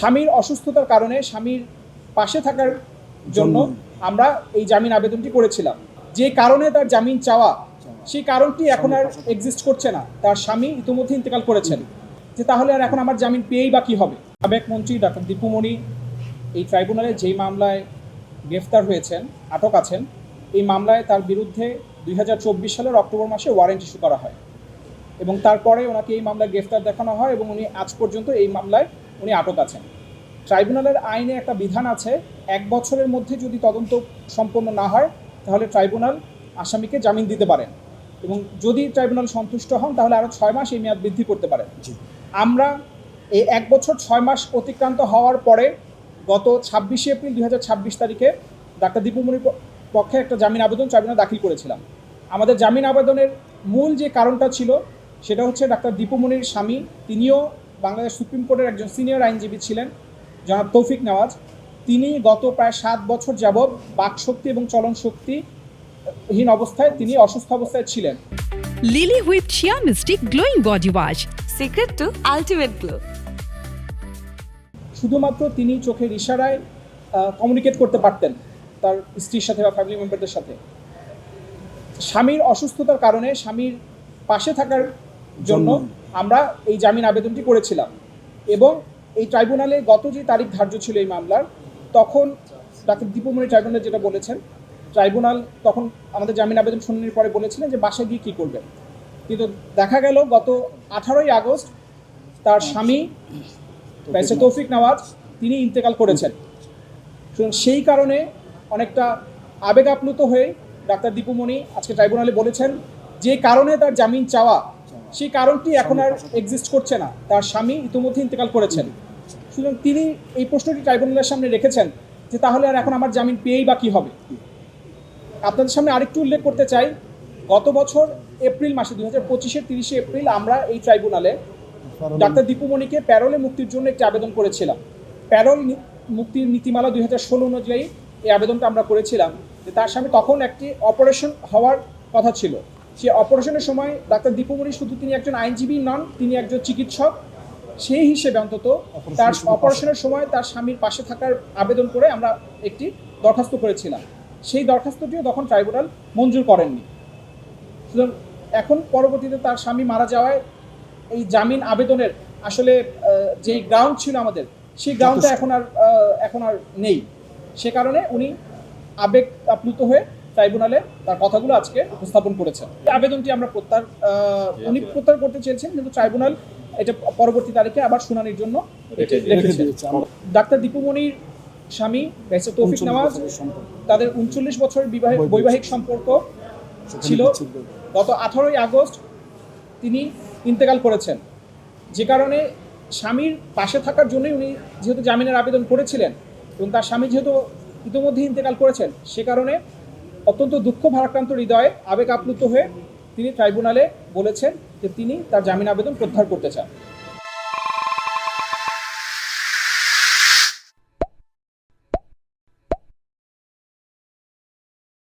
স্বামীর অসুস্থতার কারণে স্বামীর পাশে থাকার জন্য আমরা এই জামিন আবেদনটি করেছিলাম। যে কারণে তার জামিন চাওয়া, সেই কারণটি এখন আর এক্সিস্ট করছে না। তার স্বামী ইতিমধ্যে ইন্তেকাল করেছেন, যে তাহলে আর এখন আমার জামিন পেয়েই বা কী হবে। সাবেক মন্ত্রী ডক্টর দীপু মনি এই ট্রাইব্যুনালে যেই মামলায় গ্রেফতার হয়েছেন, আটক আছেন, এই মামলায় তার বিরুদ্ধে 2024 সালের অক্টোবর মাসে ওয়ারেন্ট ইস্যু করা হয় এবং তারপরে ওনাকে এই মামলায় গ্রেফতার দেখানো হয় এবং উনি আজ পর্যন্ত এই মামলায় উনি আটক আছেন। ট্রাইব্যুনালের আইনে একটা বিধান আছে, 1 বছরের মধ্যে যদি তদন্ত সম্পন্ন না হয় তাহলে ট্রাইব্যুনাল আসামিকে জামিন দিতে পারেন এবং যদি ট্রাইব্যুনাল সন্তুষ্ট হন তাহলে আরও 6 মাস এই মেয়াদ বৃদ্ধি করতে পারেন। আমরা এই 1 বছর 6 মাস অতিক্রান্ত হওয়ার পরে গত 26 এপ্রিল 2026 তারিখে ডাক্তার দীপু মনির পক্ষে একটা জামিন আবেদন ট্রাইব্যুনাল দাখিল করেছিলাম। আমাদের জামিন আবেদনের মূল যে কারণটা ছিল সেটা হচ্ছে ডাক্তার দীপু মনির স্বামী, তিনিও বাংলাদেশ সুপ্রিম কোর্টের একজন সিনিয়র আইনজীবী ছিলেন, জনাব তৌফিক নেওয়াজ। তিনি গত প্রায় 7 বছর যাবৎ বাকশক্তি এবং চলন শক্তিহীন অবস্থায় তিনি অসুস্থ অবস্থায় ছিলেন। Lily whip shea mystic glowing body wash, secret to ultimate glow. শুধুমাত্র তিনি চোখের ইশারায় কমিউনিকেট করতে পারতেন তার স্ত্রীর সাথে বা ফ্যামিলি মেম্বারদের সাথে। স্বামীর অসুস্থতার কারণে স্বামীর পাশে থাকার জন্য আমরা এই জামিন আবেদনটি করেছিলাম এবং এই ট্রাইব্যুনালে গত যে তারিখ ধার্য ছিল এই মামলার, তখন ডাক্তার দীপু মনি ট্রাইব্যুনালে যেটা বলেছেন, ট্রাইব্যুনাল তখন আমাদের জামিন আবেদন শুনানির পরে বলেছিলেন যে বাসায় গিয়ে কী করবেন, কিন্তু দেখা গেল গত 18ই আগস্ট তার স্বামী ব্যারিস্টার তৌফিক নেওয়াজ তিনি ইন্তেকাল করেছেন। সুতরাং সেই কারণে অনেকটা আবেগ আপ্লুত হয়ে ডাক্তার দীপু মনি আজকে ট্রাইব্যুনালে বলেছেন যে কারণে তার জামিন চাওয়া, সেই কারণটি এখন আর এক্সিস্ট করছে না। তার স্বামী ইতিমধ্যে ইন্তেকাল করেছেন। সুতরাং তিনি এই প্রশ্নটি ট্রাইব্যুনালের সামনে রেখেছেন যে তাহলে আর এখন আমার জামিন পেয়েই বা কী হবে। আপনাদের সামনে আরেকটু উল্লেখ করতে চাই, গত বছর এপ্রিল মাসে 2025-এর 30শে এপ্রিল আমরা এই ট্রাইব্যুনালে ডাক্তার দীপু মনিকে প্যারোলে মুক্তির জন্য একটি আবেদন করেছিলাম। প্যারোল মুক্তির নীতিমালা 2016 অনুযায়ী এই আবেদনটা আমরা করেছিলাম যে তার স্বামী তখন একটি অপারেশন হওয়ার কথা ছিল। সেই অপারেশনের সময় ডাক্তার দীপু মনি শুধু তিনি একজন আইনজীবী নন, তিনি একজন চিকিৎসক, সেই হিসেবে অন্তত তার অপারেশনের সময় তার স্বামীর পাশে থাকার আবেদন করে আমরা একটি দরখাস্ত করেছিলাম। সেই দরখাস্তটিও তখন ট্রাইব্যুনাল মঞ্জুর করেননি। সুতরাং এখন পরবর্তীতে তার স্বামী মারা যাওয়ায় এই জামিন আবেদনের আসলে যেই গ্রাউন্ড ছিল আমাদের, সেই গ্রাউন্ডটা এখন আর নেই। সে কারণে উনি আবেগ আপ্লুত হয়ে ট্রাইব্যুনালে তার কথাগুলো আজকে উপস্থাপন করেছেন। এই আবেদনটি আমরা উনি প্রত্যাহার করতে চেয়েছেন, কিন্তু ট্রাইব্যুনাল এটা পরবর্তী তারিখে আবার শুনানির জন্য রেখেছেন। ডাক্তার দীপু মনির স্বামী ব্যারিস্টার তৌফিক নেওয়াজ, তাদের 39 বছরের বৈবাহিক সম্পর্ক ছিল। গত 18ই আগস্ট তিনি ইন্তেকাল করেছেন, যে কারণে স্বামীর পাশে থাকার জন্যই উনি যেহেতু জামিনের আবেদন করেছিলেন এবং তার স্বামী যেহেতু ইতিমধ্যে ইন্তেকাল করেছেন, সে কারণে অত্যন্ত দুঃখ ভারাক্রান্ত হৃদয়ে আবেগ আপ্লুত হয়ে তিনি ট্রাইব্যুনালে বলেছেন যে তিনি তার জামিন আবেদন প্রত্যাহার করতে চান।